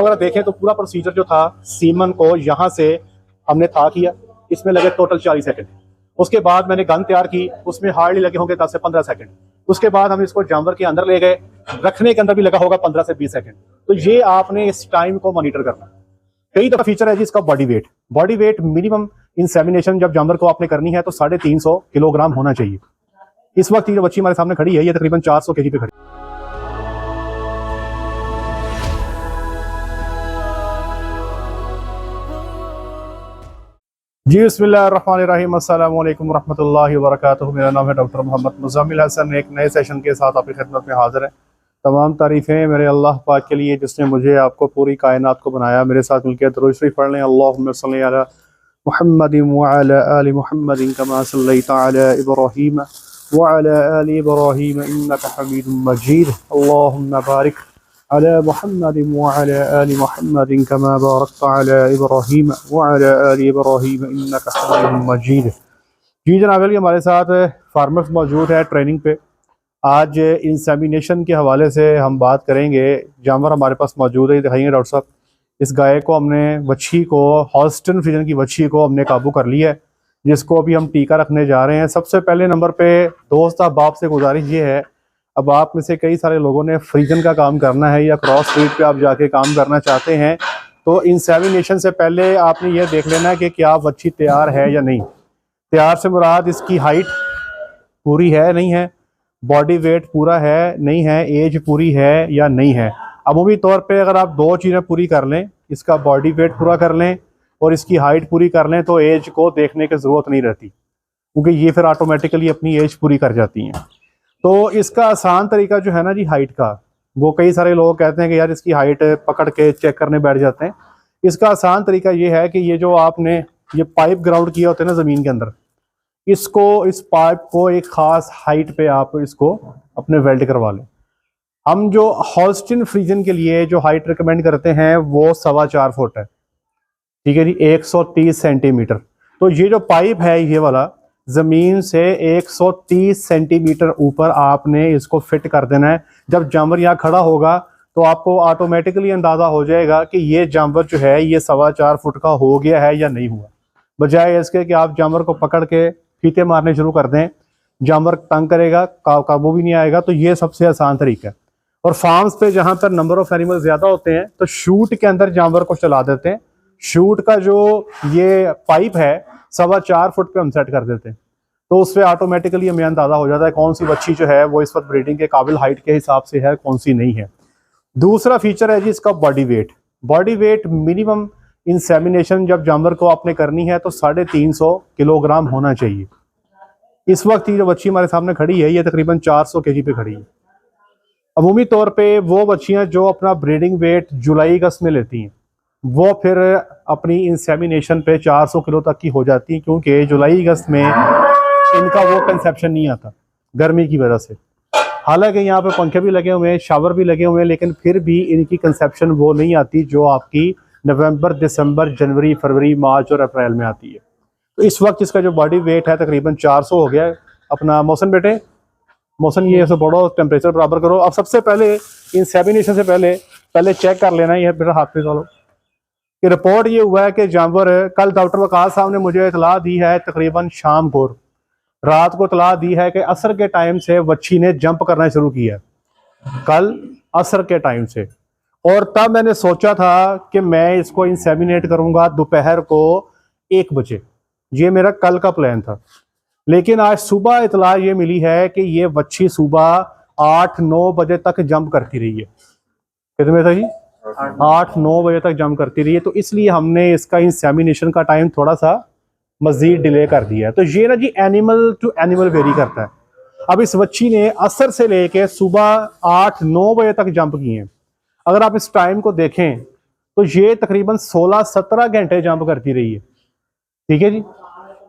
अगर देखें तो पूरा प्रोसीजर जो था, सीमन को यहाँ से हमने था किया, इसमें लगे टोटल 40 सेकंड। उसके बाद मैंने गन तैयार की, उसमें हार्डली लगे होंगे 10 से 15 सेकंड। उसके बाद हम इसको जानवर के अंदर ले गए, रखने के अंदर भी लगा होगा 15 से 20 सेकंड। तो ये आपने इस टाइम को मॉनिटर करना। कई दफा फीचर है जी इसका बॉडी वेट मिनिमम इंसेमिनेशन जब जानवर को आपने करनी है तो 350 किलोग्राम होना चाहिए। इस वक्त ये बच्ची हमारे सामने खड़ी है, ये तकरीबन 400 केजी पे खड़ी है। जी बिस्मिल्लाहिर्रहमानिर्रहीम, अस्सलाम वालेकुम रहमतुल्लाहि व बरकातुहू। मेरा नाम है डॉक्टर मोहम्मद मुज़म्मिल हसन। एक नए सेशन के साथ आपकी खिदमत में हाजिर है। तमाम तारीफ़ें मेरे अल्लाह पाक के लिए जिसने मुझे आपको पूरी कायनात को बनाया। मेरे साथ मिलकर दुरूद शरीफ पढ़ लें। अल्लाहुम्मा सल्ली अला मुहम्मदिन व अला आलि मुहम्मदिन कमा सल्लैता अला इब्राहीम व अला आलि इब्राहीम इन्नका हमीदुम मजीद। अल्लाहुम्मा बारिक अला मुहम्मदिन व अला आलि मुहम्मदिन कमा बारकता अला इब्राहीम व अला आलि इब्राहीम इन्नका हमीदुम मजीद। जी जनाब, हमारे साथ फार्मर्स मौजूद है ट्रेनिंग पे। आज इंसेमिनेशन के हवाले से हम बात करेंगे। जानवर हमारे पास मौजूद है, दिखाएंगे डॉक्टर साहब। इस गाय को हमने बच्ची को हॉल्स्टन फ्रीजन की बच्ची को हमने काबू कर लिया है, जिसको अभी हम टीका रखने जा रहे हैं। सबसे पहले नंबर पे दोस्त अहबाब से गुजारिश ये है, अब आप में से कई सारे लोगों ने फ्रीजन का काम करना है या क्रॉस ब्रीड पे आप जाके काम करना चाहते हैं, तो इंसेमिनेशन से पहले आपने ये देख लेना है कि क्या बच्ची तैयार है या नहीं। तैयार से मुराद इसकी हाइट पूरी है नहीं है, बॉडी वेट पूरा है नहीं है, एज पूरी है या नहीं है। अमूमी तौर पे अगर आप दो चीज़ें पूरी कर लें, इसका बॉडी वेट पूरा कर लें और इसकी हाइट पूरी कर लें, तो एज को देखने की ज़रूरत नहीं रहती, क्योंकि ये फिर ऑटोमेटिकली अपनी एज पूरी कर जाती हैं। तो इसका आसान तरीका जो है ना जी हाइट का, वो कई सारे लोग कहते हैं कि यार इसकी हाइट पकड़ के चेक करने बैठ जाते हैं। इसका आसान तरीका ये है कि ये जो आपने ये पाइप ग्राउंड किया होता है ना ज़मीन के अंदर, इसको इस पाइप को एक ख़ास हाइट पे आप इसको अपने वेल्ड करवा लें। हम जो हॉल्स्टिन फ्रीजन के लिए जो हाइट रिकमेंड करते हैं वो 4.25 फुट है, ठीक है जी, 130 सेंटीमीटर। तो ये जो पाइप है ये वाला ज़मीन से 130 सेंटीमीटर ऊपर आपने इसको फिट कर देना है। जब जानवर यहाँ खड़ा होगा तो आपको ऑटोमेटिकली अंदाज़ा हो जाएगा कि ये जानवर जो है ये 4.25 फुट का हो गया है या नहीं हुआ। बजाय इसके कि आप जानवर को पकड़ के फीते मारने शुरू कर दें, जानवर तंग करेगा, काबू भी नहीं आएगा। तो ये सबसे आसान तरीका है। और फार्म्स पे जहाँ पर नंबर ऑफ एनिमल ज़्यादा होते हैं तो शूट के अंदर जानवर को चला देते हैं। शूट का जो ये पाइप है 4.25 फुट पे हम सेट कर देते हैं, तो उससे ऑटोमेटिकली हमें अंदाज़ा हो जाता है कौन सी बच्ची जो है वो इस वक्त ब्रीडिंग के काबिल हाइट के हिसाब से है, कौन सी नहीं है। दूसरा फीचर है जी इसका बॉडी वेट मिनिमम इंसेमिनेशन जब जानवर को आपने करनी है तो 350 किलोग्राम होना चाहिए। इस वक्त ये जो बच्ची हमारे सामने खड़ी है ये तकरीबन 400 केजी पे खड़ी है। अमूमी तौर पे वो बच्चियां जो अपना ब्रीडिंग वेट जुलाई अगस्त में लेती हैं वो फिर अपनी इंसेमिनेशन पे 400 किलो तक की हो जाती हैं, क्योंकि जुलाई अगस्त में इनका वो कंसेप्शन नहीं आता गर्मी की वजह से। हालांकि यहाँ पे पंखे भी लगे हुए हैं, शावर भी लगे हुए हैं, लेकिन फिर भी इनकी कंसेप्शन वो नहीं आती जो आपकी नवंबर, दिसंबर, जनवरी, फरवरी, मार्च और अप्रैल में आती है। तो इस वक्त इसका जो बॉडी वेट है तकरीबन 400 हो गया है। अपना मौसम बेटे, मौसम ये ऐसे बढ़ो, टेम्परेचर बराबर करो। अब सबसे पहले इंसेमिनेशन से पहले चेक कर लेना, ये बेटा हाथ पे चलो कि रिपोर्ट ये हुआ है कि जानवर, कल डॉक्टर वकास साहब ने मुझे इतला दी है तकरीबन शाम को, रात को इतला दी है कि असर के टाइम से बच्ची ने जंप करना शुरू किया, कल असर के टाइम से। और तब मैंने सोचा था कि मैं इसको इंसेमिनेट करूंगा दोपहर को 1 बजे, ये मेरा कल का प्लान था। लेकिन आज सुबह इतला ये मिली है कि ये बच्ची सुबह 8-9 बजे तक जंप करती रही है। कितने था जी? 8-9 बजे तक जंप करती रही है। तो इसलिए हमने इसका इंसेमिनेशन का टाइम थोड़ा सा मजीद डिले कर दिया है। तो ये ना जी एनिमल टू एनिमल वेरी करता है। अब इस बच्ची ने असर से लेके सुबह 8-9 बजे तक जंप किए हैं। अगर आप इस टाइम को देखें तो ये तकरीबन 16-17 घंटे जंप करती रही है, ठीक है जी।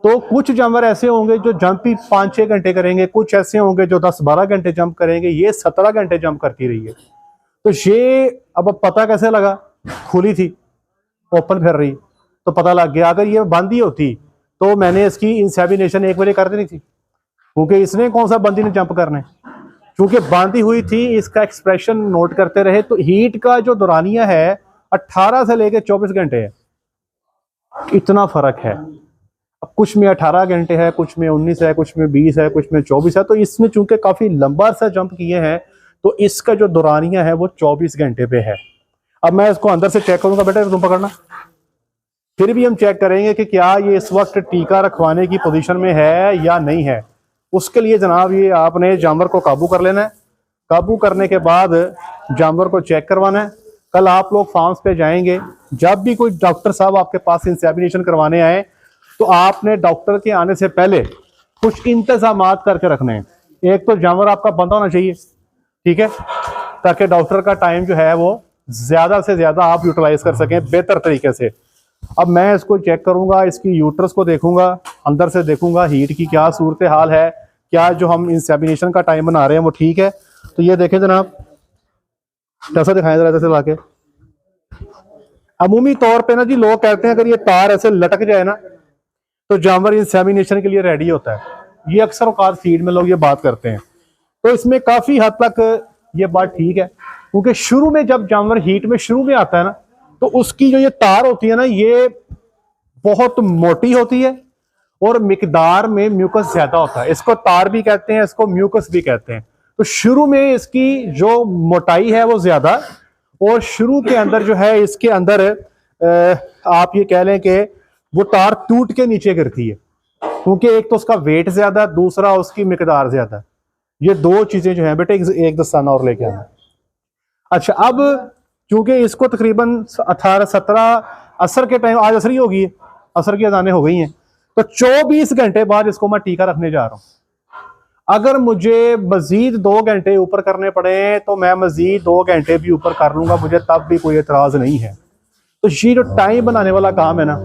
तो कुछ जानवर ऐसे होंगे जो जंप ही 5-6 घंटे करेंगे, कुछ ऐसे होंगे जो 10-12 घंटे जंप करेंगे, ये 17 घंटे जंप करती रही है। तो ये अब पता कैसे लगा? खुली थी, ओपन फिर रही तो पता लग गया। अगर ये बंदी होती तो मैंने इसकी इंसेमिनेशन 1 बजे कर देनी थी, क्योंकि इसने कौन सा बंदी ने जंप करना है। क्योंकि बांधी हुई थी, इसका एक्सप्रेशन नोट करते रहे। तो हीट का जो दौरानिया है 18 से लेके 24 घंटे है, इतना फर्क है। अब कुछ में 18 घंटे है, कुछ में 19 है, कुछ में 20 है, कुछ में 24 है। तो इसमें चूंकि काफी लंबा सा जंप किए हैं तो इसका जो दौरानिया है वो 24 घंटे पे है। अब मैं इसको अंदर से चेक करूंगा, बेटा तुम पकड़ना, फिर भी हम चेक करेंगे कि क्या ये इस वक्त टीका रखवाने की पोजीशन में है या नहीं है। उसके लिए जनाब ये आपने जानवर को काबू कर लेना है। काबू करने के बाद जानवर को चेक करवाना है। कल आप लोग फार्म्स पे जाएंगे, जब भी कोई डॉक्टर साहब आपके पास इंसेमिनेशन करवाने आए तो आपने डॉक्टर के आने से पहले कुछ इंतजामात करके रखने हैं। एक तो जानवर आपका बंधा होना चाहिए, ठीक है, ताकि डॉक्टर का टाइम जो है वो ज्यादा से ज्यादा आप यूटिलाइज कर सकें बेहतर तरीके से। अब मैं इसको चेक करूंगा, इसकी यूट्रस को देखूंगा, अंदर से देखूंगा हीट की क्या सूरत हाल है, क्या जो हम इंसेमिनेशन का टाइम बना रहे हैं वो ठीक है। तो ये देखें जनाब, कैसा दिखाएं जरा ऐसे लाके। अमूमी तौर पे ना जी लोग कहते हैं अगर ये तार ऐसे लटक जाए ना तो जानवर इंसेमिनेशन के लिए रेडी होता है। ये अक्सर औकात फीड में लोग ये बात करते हैं। तो इसमें काफी हद तक ये बात ठीक है, क्योंकि शुरू में जब जानवर हीट में शुरू में आता है ना तो उसकी जो ये तार होती है ना ये बहुत मोटी होती है और मिकदार में म्यूकस ज्यादा होता है। इसको तार भी कहते हैं, इसको म्यूकस भी कहते हैं। तो शुरू में इसकी जो मोटाई है वो ज्यादा, और शुरू के अंदर जो है इसके अंदर आप ये कह लें कि वो तार टूट के नीचे गिरती है, क्योंकि एक तो उसका वेट ज्यादा, दूसरा उसकी मिकदार ज्यादा। ये दो चीजें जो है बेटे, एक दस्ताना और लेके आना। अच्छा, अब क्योंकि इसको तकरीबन 18-17 असर के टाइम, आज असर ही होगी, असर की अजानें हो गई हैं, तो 24 घंटे बाद इसको मैं टीका रखने जा रहा हूं। अगर मुझे मजीद 2 घंटे ऊपर करने पड़े तो मैं मजीद 2 घंटे भी ऊपर कर लूंगा, मुझे तब भी कोई एतराज नहीं है। तो ये जो टाइम बनाने वाला काम है ना,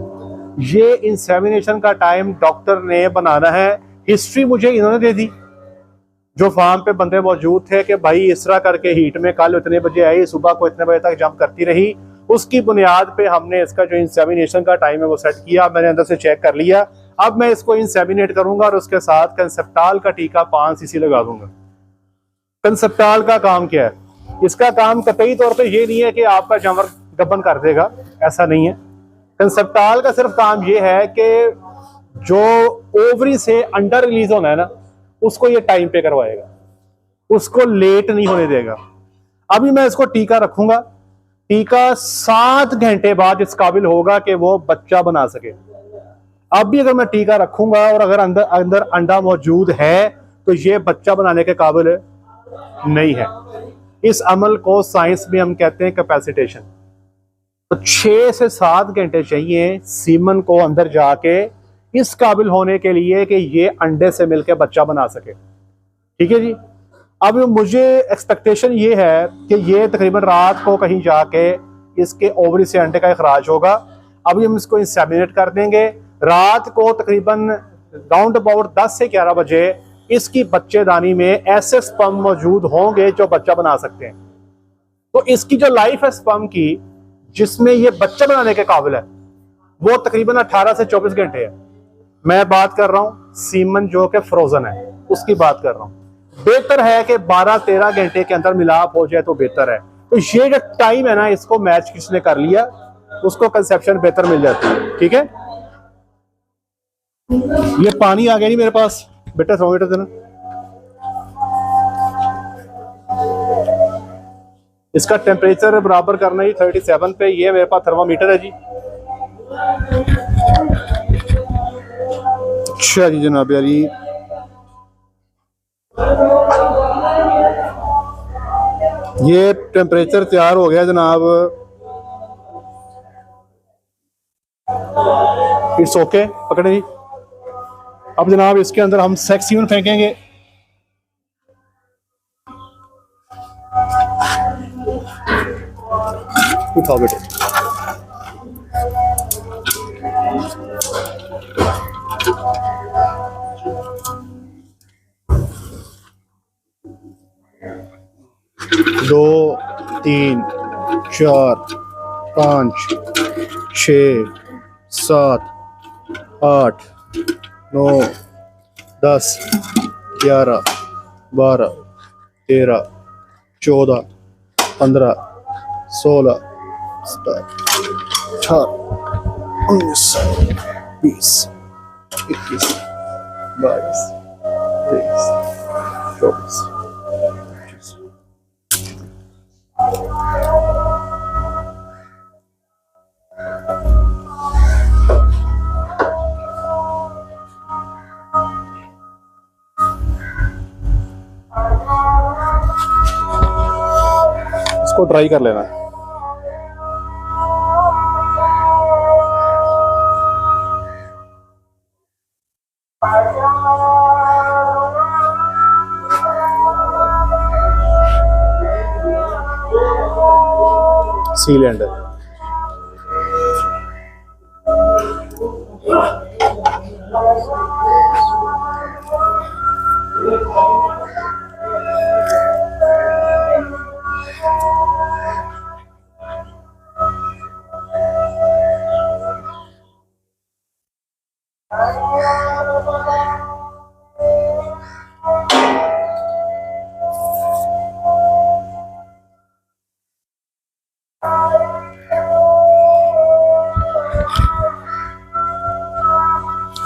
ये इंसेमिनेशन का टाइम डॉक्टर ने बनाना है। हिस्ट्री मुझे इन्होंने दे दी, जो फार्म पे बंदे मौजूद थे कि भाई इस तरह करके हीट में कल इतने बजे आई, सुबह को इतने बजे तक जंप करती रही। उसकी बुनियाद पे हमने इसका जो इंसेमिनेशन का टाइम है वो सेट किया, मैंने अंदर से चेक कर लिया। अब मैं इसको इंसेमिनेट करूंगा और उसके साथ कंसेप्टाल का टीका 5 सीसी लगा दूंगा। कंसेप्टाल का काम क्या है? इसका काम कतई तौर पे ये नहीं है कि आपका जानवर गबन कर देगा, ऐसा नहीं है। कंसेप्टाल का सिर्फ काम ये है कि जो ओवरी से अंडा रिलीज होना है ना, उसको ये टाइम पे करवाएगा, उसको लेट नहीं होने देगा। अभी मैं इसको टीका रखूंगा, टीका 7 घंटे बाद इस काबिल होगा कि वो बच्चा बना सके। अब भी अगर मैं टीका रखूंगा और अगर अंदर अंदर अंडा मौजूद है तो ये बच्चा बनाने के काबिल नहीं है। इस अमल को साइंस में हम कहते हैं कैपेसिटेशन। तो 6 से 7 घंटे चाहिए सीमन को अंदर जाके इस काबिल होने के लिए कि ये अंडे से मिलकर बच्चा बना सके। ठीक है जी। अब मुझे एक्सपेक्टेशन ये है कि ये तकरीबन रात को कहीं जाके इसके ओवरी से अंडे का इखराज होगा। अभी हम इसको इंसेमिनेट कर देंगे। रात को तकरीबन राउंड अबाउट 10 से 11 बजे इसकी बच्चेदानी में ऐसे स्पर्म मौजूद होंगे जो बच्चा बना सकते हैं। तो इसकी जो लाइफ है स्पर्म की, जिसमें ये बच्चा बनाने के काबिल है, वो तकरीबन 18 से 24 घंटे है। मैं बात कर रहा हूं सीमन जो कि फ्रोजन है, उसकी बात कर रहा हूं। बेहतर है कि 12-13 घंटे के अंदर मिलाप हो जाए तो बेहतर है। तो ये जो टाइम है ना, इसको मैच किसने कर लिया उसको कंसेप्शन बेहतर मिल जाती है। ठीक है। ये पानी आ गया नहीं मेरे पास, बेटा थर्मोमीटर देना। इसका टेम्परेचर बराबर करना ही 37 पे। ये मेरे पास थर्मोमीटर है जी। अच्छा जी जनाब यार, ये टेम्परेचर तैयार हो गया जनाब। इट्स ओके, पकड़े जी। अब जनाब इसके अंदर हम सेक्सीन फेंकेंगे। उठाओ बेटे। दो, 3, 4, 5, 6, 7, 8, 9, 10, 11, 12, 13, 14, 15, 16, 19, 20, 21, 22, 23, 24, 25। इसको ड्राई कर लेना। Sealand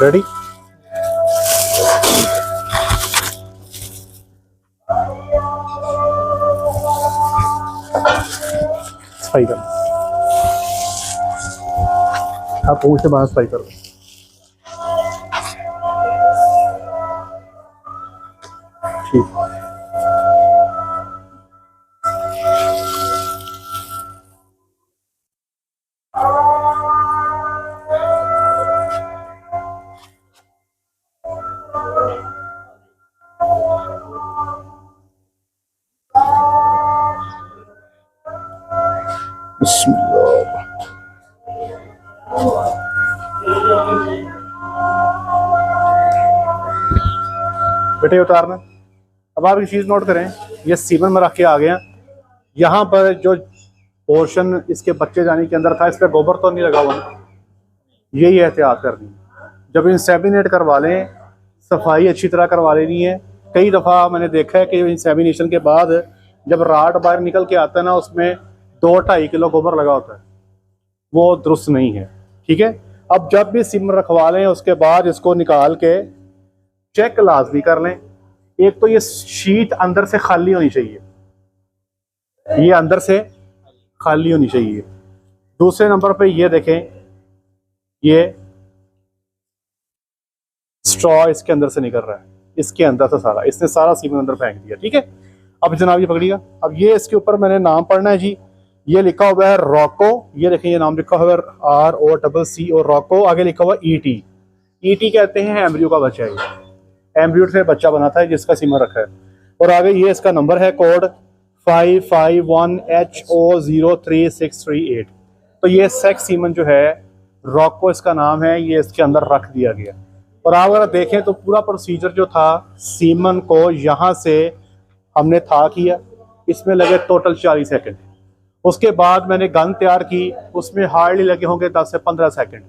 ready. सफाई कर, आप पूछ से बाहर सफाई करो। ठीक, बेटे उतारना। अब आप एक चीज नोट करें, ये सीमन में रख के आ गया। यहाँ पर जो पोर्शन इसके बच्चे जाने के अंदर था, इस पर गोबर तो नहीं लगा हुआ, यही एहतियात करनी। जब इंसेमिनेट करवा लें, सफाई अच्छी तरह करवा लेनी है। कई दफ़ा मैंने देखा है कि इंसेमिनेशन के बाद जब राड बाहर निकल के आता है ना, उसमें 2-2.5 किलो गोबर लगा होता है, वो दुरुस्त नहीं है। ठीक है, अब जब भी सीमन रखवा लें उसके बाद इसको निकाल के चेक लाजमी कर लें। एक तो ये शीट अंदर से खाली होनी चाहिए, ये अंदर से खाली होनी चाहिए। दूसरे नंबर पे ये देखें, ये स्ट्रॉ इसके अंदर से निकल रहा है, इसके अंदर से सारा, इसने सारा सीमन अंदर फेंक दिया। ठीक है, अब जनाब ये पकड़िएगा। अब ये इसके ऊपर मैंने नाम पढ़ना है जी। ये लिखा हुआ है रॉको, ये देखें ये नाम लिखा हुआ है ROCC और रॉको, आगे लिखा हुआ ET। ET कहते हैं एम्ब्रियो का बच्चा है, एम्ब्रियो से बच्चा बना था जिसका सीमन रखा है। और आगे ये इसका नंबर है कोड 551HO03638। तो ये सेक्स सीमन जो है, रॉको इसका नाम है, ये इसके अंदर रख दिया गया। और आप अगर देखें तो पूरा प्रोसीजर जो था, सीमन को यहाँ से हमने था किया, इसमें लगे टोटल 40 सेकंड। उसके बाद मैंने गन तैयार की, उसमें हार्डली लगे होंगे 10 से 15 सेकंड।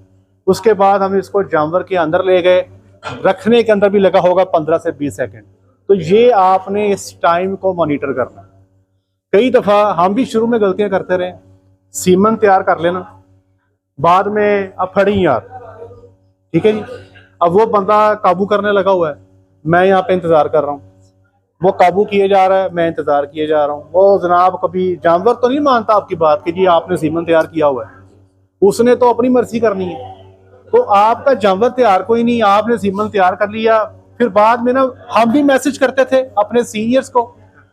उसके बाद हम इसको जानवर के अंदर ले गए, रखने के अंदर भी लगा होगा 15 से 20 सेकंड। तो ये आपने इस टाइम को मॉनिटर करना। कई दफ़ा हम भी शुरू में गलतियां करते रहे, सीमन तैयार कर लेना, बाद में अब फड़ी यार, ठीक है जी, अब वो बंदा काबू करने लगा हुआ है, मैं यहाँ पे इंतज़ार कर रहा हूँ, वो काबू किए जा रहा है, मैं इंतज़ार किए जा रहा हूँ। वो जनाब कभी जानवर तो नहीं मानता आपकी बात कि जी आपने सीमन तैयार किया हुआ है, उसने तो अपनी मर्जी करनी है। तो आपका जानवर तैयार कोई नहीं, आपने सीमन तैयार कर लिया। फिर बाद में ना हम भी मैसेज करते थे अपने सीनियर्स को,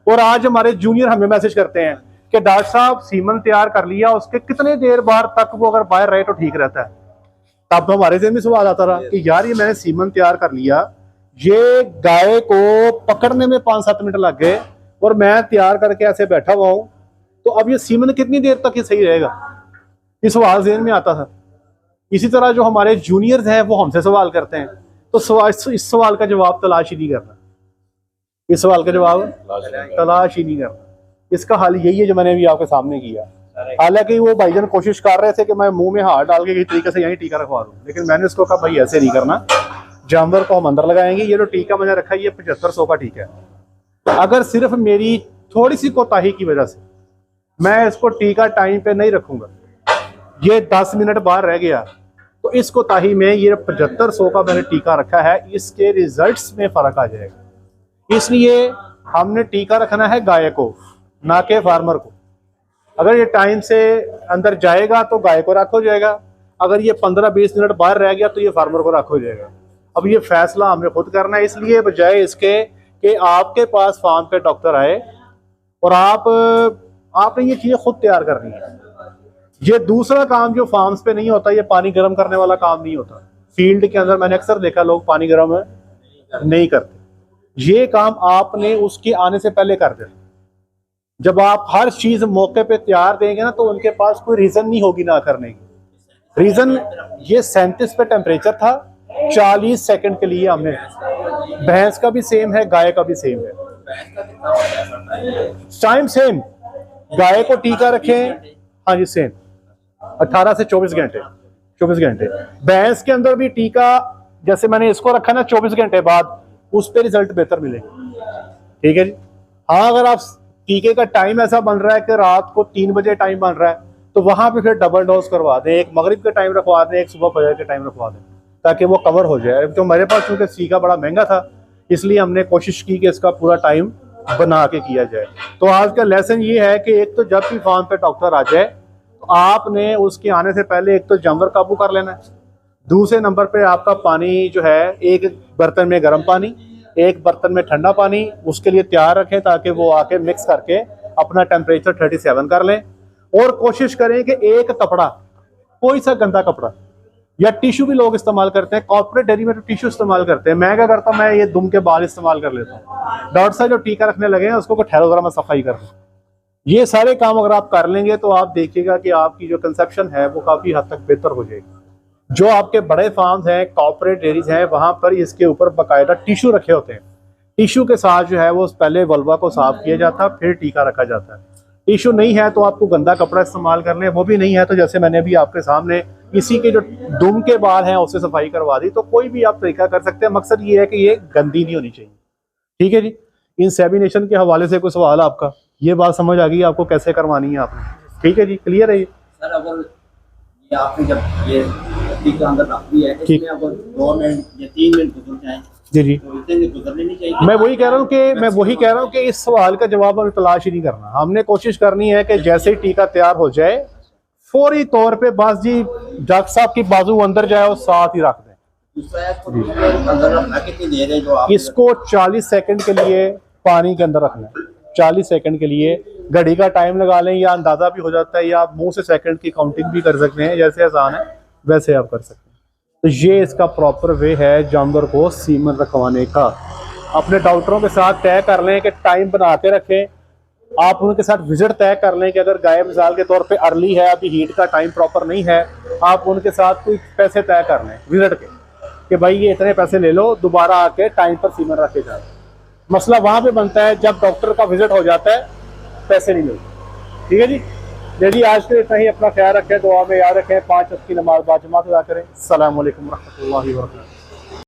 और आज हमारे जूनियर हमें मैसेज करते हैं कि डॉक्टर साहब सीमन तैयार कर लिया, उसके कितने देर बाद तक वो अगर बाहर रहे तो ठीक रहता है। तब हमारे ज़हन में सवाल आता रहा कि यार ये मैंने सीमन तैयार कर लिया, ये गाय को पकड़ने में 5-7 मिनट लग गए और मैं तैयार करके ऐसे बैठा हुआ हूँ, तो अब ये सीमन कितनी देर तक ये सही रहेगा, ये सवाल ज़हन में आता था। इसी तरह जो हमारे जूनियर्स हैं वो हमसे सवाल करते हैं, तो इस सवाल का जवाब तलाश ही नहीं करना, इस सवाल का जवाब तलाश ही नहीं करना। इसका हल यही है जो मैंने अभी आपके सामने किया। हालांकि वो भाईजान कोशिश कर रहे थे कि मैं मुंह में हाथ डाल के किसी तरीके से यहीं टीका रखवा दूं, लेकिन मैंने उसको कहा भाई ऐसे नहीं करना, जानवर को हम अंदर लगाएंगे। ये जो टीका मैंने रखा है ये 7500 का टीका है। अगर सिर्फ मेरी थोड़ी सी कोताही की वजह से मैं इसको टीका टाइम पे नहीं रखूंगा ये 10 मिनट बाहर रह गया तो इस कोताही में ये 7500 का मैंने टीका रखा है, इसके रिजल्ट्स में फ़र्क आ जाएगा। इसलिए हमने टीका रखना है गाय को, ना के फार्मर को। अगर ये टाइम से अंदर जाएगा तो गाय को रख हो जाएगा, अगर ये 15-20 मिनट बाहर रह गया तो ये फार्मर को रख हो जाएगा। अब ये फैसला हमने खुद करना है, इसलिए बजाय इसके कि आपके पास फार्म पे डॉक्टर आए और आपने ये चीज़ें खुद तैयार करनी है। ये दूसरा काम जो फार्म्स पे नहीं होता, ये पानी गर्म करने वाला काम नहीं होता। फील्ड के अंदर मैंने अक्सर देखा लोग पानी गर्म नहीं करते, ये काम आपने उसके आने से पहले कर देना। जब आप हर चीज मौके पे तैयार देंगे ना तो उनके पास कोई रीजन नहीं होगी ना करने की। रीजन ये 37 पे टेम्परेचर था, 40 सेकंड के लिए हमने, भैंस का भी सेम है, गाय का भी सेम है, टाइम सेम। गाय को टीका रखें, हाँ जी सेम 18 से 24 घंटे, 24 घंटे। भैंस के अंदर भी टीका जैसे मैंने इसको रखा ना 24 घंटे बाद, उस पर रिजल्ट बेहतर मिलेगा। ठीक है जी। हाँ, अगर आप टीके का टाइम ऐसा बन रहा है कि रात को 3 बजे टाइम बन रहा है तो वहां पे फिर डबल डोज करवा दें, एक मगरिब का टाइम रखवा दें, एक सुबह फजर के टाइम रखवा दें, ताकि वो कवर हो जाए। तो मेरे पास चूंकि टीका बड़ा महंगा था इसलिए हमने कोशिश की कि इसका पूरा टाइम बना के किया जाए। तो आज का लेसन ये है कि एक तो जब भी फार्म पे डॉक्टर आ जाए तो आपने उसके आने से पहले एक तो जानवर काबू कर लेना है, दूसरे नंबर पे आपका पानी जो है एक बर्तन में गर्म पानी, एक बर्तन में ठंडा पानी उसके लिए तैयार रखें ताकि वो आके मिक्स करके अपना टेम्परेचर 37 कर लें। और कोशिश करें कि एक कपड़ा, कोई सा गंदा कपड़ा या टिश्यू भी लोग इस्तेमाल करते हैं, कॉर्पोरेट डेयरी में तो टिश्यू इस्तेमाल करते हैं। मैं क्या करता हूँ, मैं ये दुम के बाल इस्तेमाल कर लेता हूँ। डॉक्टर साहब जो टीका रखने लगे हैं उसको ठहरो जरा मैं सफाई कर दूँ। ये सारे काम अगर आप कर लेंगे तो आप देखिएगा कि आपकी जो कंसेप्शन है वो काफी हद तक बेहतर हो जाएगी। जो आपके बड़े फार्म्स हैं, कॉर्पोरेट डेयरीज हैं, वहां पर इसके ऊपर बाकायदा टिश्यू रखे होते हैं। टिश्यू के साथ जो है वो पहले वल्वा को साफ किया जाता है, फिर टीका रखा जाता है। टिश्यू नहीं है तो आपको गंदा कपड़ा इस्तेमाल कर लें, वो भी नहीं है तो जैसे मैंने अभी आपके सामने इसी के जो दुम के बाल हैं उससे सफाई करवा दी। तो कोई भी आप तरीका कर सकते हैं, मकसद ये है कि ये गंदी नहीं होनी चाहिए। ठीक है जी। इंसेमिनेशन के हवाले से कोई सवाल आपका, ये बात समझ आ गई आपको कैसे करवानी है आपने? ठीक है जी, क्लियर है ये सर। अगर ये आपने जब ये टीका अंदर रख दिया है, इसमें अगर 2 मिनट या 3 मिनट गुजर जाए जी जी, तो इतने गुजरने नहीं चाहिए। मैं वही कह रहा हूँ कि इस सवाल का जवाब हमें तलाश ही नहीं करना। हमने कोशिश करनी है कि जैसे ही टीका तैयार हो जाए फौरी तौर पे बस जी डॉक्टर साहब की बाजू अंदर जाए और साथ ही रख दें। इसको 40 सेकंड के लिए पानी के अंदर रखना है, 40 सेकंड के लिए। घड़ी का टाइम लगा लें या अंदाजा भी हो जाता है, या आप मुंह से सेकंड की काउंटिंग भी कर सकते हैं, जैसे आसान है वैसे आप कर सकते हैं। तो ये इसका प्रॉपर वे है जानवर को सीमन रखवाने का। अपने डॉक्टरों के साथ तय कर लें कि टाइम बना के रखें, आप उनके साथ विजिट तय कर लें कि अगर गाय मिसाल के तौर पे अर्ली है, अभी हीट का टाइम प्रॉपर नहीं है, आप उनके साथ कोई पैसे तय कर लें विजिट के कि भाई ये इतने पैसे ले लो, दोबारा आके टाइम पर सीमन रखे जाए। मसला वहां पे बनता है जब डॉक्टर का विजिट हो जाता है, पैसे नहीं मिलते। ठीक है जी। यदि आज के इतना ही, अपना ख्याल रखें, दुआ में याद रखें, 5 वक्त की नमाज बाजमात अदा करें। अस्सलाम वालेकुम रहमतुल्लाहि व बरकातहू।